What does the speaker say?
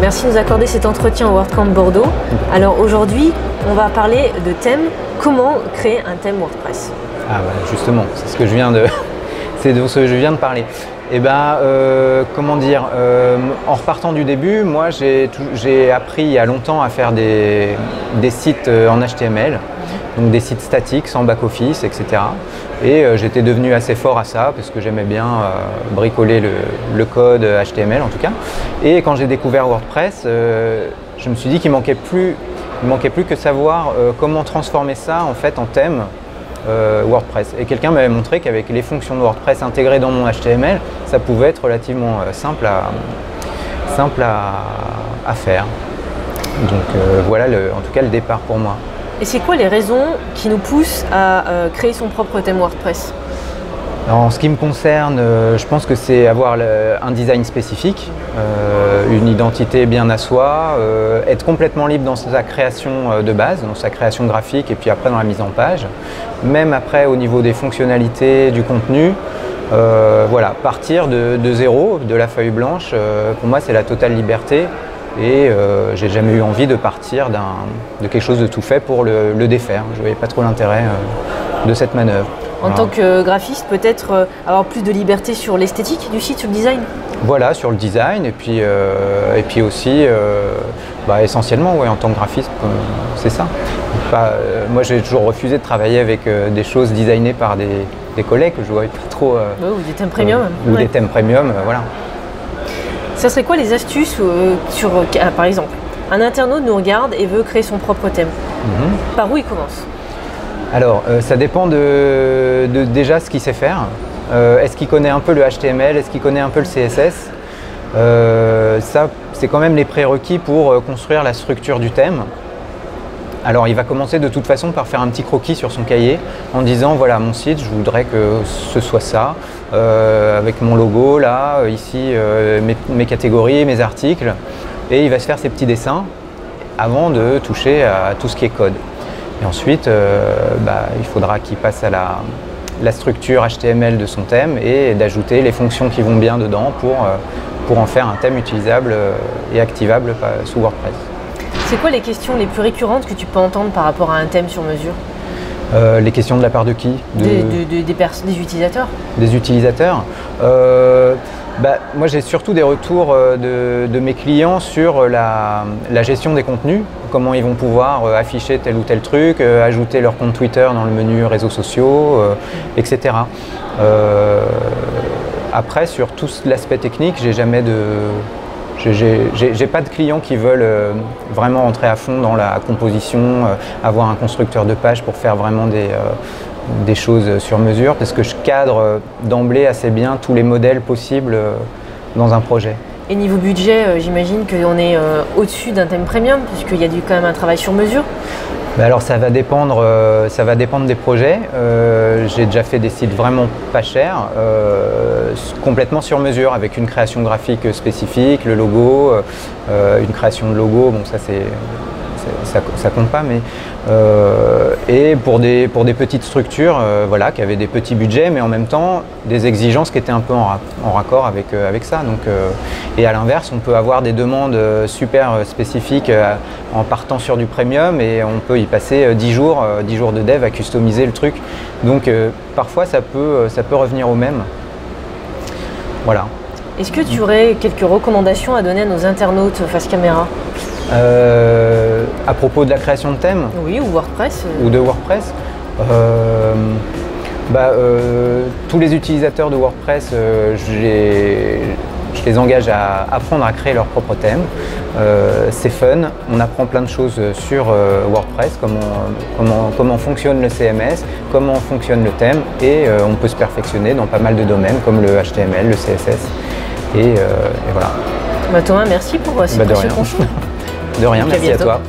merci de nous accorder cet entretien au WordCamp Bordeaux. Alors aujourd'hui, on va parler de thème. Comment créer un thème WordPress? Ah bah justement, c'est ce que je viens de, c'est de ce que je viens de parler. Et comment dire, en repartant du début, moi j'ai appris il y a longtemps à faire des sites en HTML, donc des sites statiques sans back-office, etc. Et j'étais devenu assez fort à ça parce que j'aimais bien bricoler le code HTML en tout cas. Et quand j'ai découvert WordPress, je me suis dit qu'il manquait plus que savoir comment transformer ça en fait en thème WordPress. Et quelqu'un m'avait montré qu'avec les fonctions de WordPress intégrées dans mon HTML, ça pouvait être relativement simple à faire. Donc voilà en tout cas le départ pour moi. Et c'est quoi les raisons qui nous poussent à créer son propre thème WordPress? En ce qui me concerne, je pense que c'est avoir un design spécifique, une identité bien à soi, être complètement libre dans sa création de base, dans sa création graphique et puis après dans la mise en page. Même après au niveau des fonctionnalités, du contenu, voilà, partir de zéro, de la feuille blanche, pour moi c'est la totale liberté. Et j'ai jamais eu envie de partir de quelque chose de tout fait pour le défaire. Je ne voyais pas trop l'intérêt de cette manœuvre. En tant que graphiste, peut-être avoir plus de liberté sur l'esthétique du site, sur le design? Voilà, sur le design et puis aussi, essentiellement, ouais, en tant que graphiste, c'est ça. Moi, j'ai toujours refusé de travailler avec des choses designées par des collègues que je ne voyais pas trop. Ou des thèmes premium. Ou des thèmes premium, voilà. Ça serait quoi les astuces par exemple, un internaute nous regarde et veut créer son propre thème. Par où il commence? Alors, ça dépend déjà ce qu'il sait faire. Est-ce qu'il connaît un peu le HTML? Est-ce qu'il connaît un peu le CSS? Ça, c'est quand même les prérequis pour construire la structure du thème. Alors, il va commencer de toute façon par faire un petit croquis sur son cahier en disant voilà, mon site, je voudrais que ce soit ça, avec mon logo là, ici, mes catégories, mes articles. Et il va se faire ses petits dessins avant de toucher à tout ce qui est code. Et ensuite, il faudra qu'il passe à la structure HTML de son thème et d'ajouter les fonctions qui vont bien dedans pour en faire un thème utilisable et activable sous WordPress. C'est quoi les questions les plus récurrentes que tu peux entendre par rapport à un thème sur mesure? Les questions de la part de qui? Des utilisateurs. Des utilisateurs moi j'ai surtout des retours de mes clients sur la gestion des contenus, comment ils vont pouvoir afficher tel ou tel truc, ajouter leur compte Twitter dans le menu réseaux sociaux, etc. Après sur tout l'aspect technique, j'ai pas de clients qui veulent vraiment entrer à fond dans la composition, avoir un constructeur de page pour faire vraiment des choses sur mesure, parce que je cadre d'emblée assez bien tous les modèles possibles dans un projet. Et niveau budget, j'imagine qu'on est au-dessus d'un thème premium, puisqu'il y a quand même un travail sur mesure. Alors ça va dépendre des projets. J'ai déjà fait des sites vraiment pas chers, complètement sur mesure, avec une création graphique spécifique, le logo, une création de logo, bon ça compte pas, mais et pour des petites structures voilà, qui avaient des petits budgets, mais en même temps des exigences qui étaient un peu en raccord avec ça. Donc, et à l'inverse, on peut avoir des demandes super spécifiques en partant sur du premium et on peut y passer 10 jours de dev à customiser le truc. Donc parfois ça peut revenir au même. Voilà. Est-ce que tu aurais quelques recommandations à donner à nos internautes face caméra? À propos de la création de thèmes? Oui, ou WordPress. Ou de WordPress. Tous les utilisateurs de WordPress, je les engage à apprendre à créer leur propre thème. C'est fun, on apprend plein de choses sur WordPress, comment fonctionne le CMS, comment fonctionne le thème, et on peut se perfectionner dans pas mal de domaines comme le HTML, le CSS, et voilà. Thomas, merci pour ces précieux conseils. De rien, merci à toi.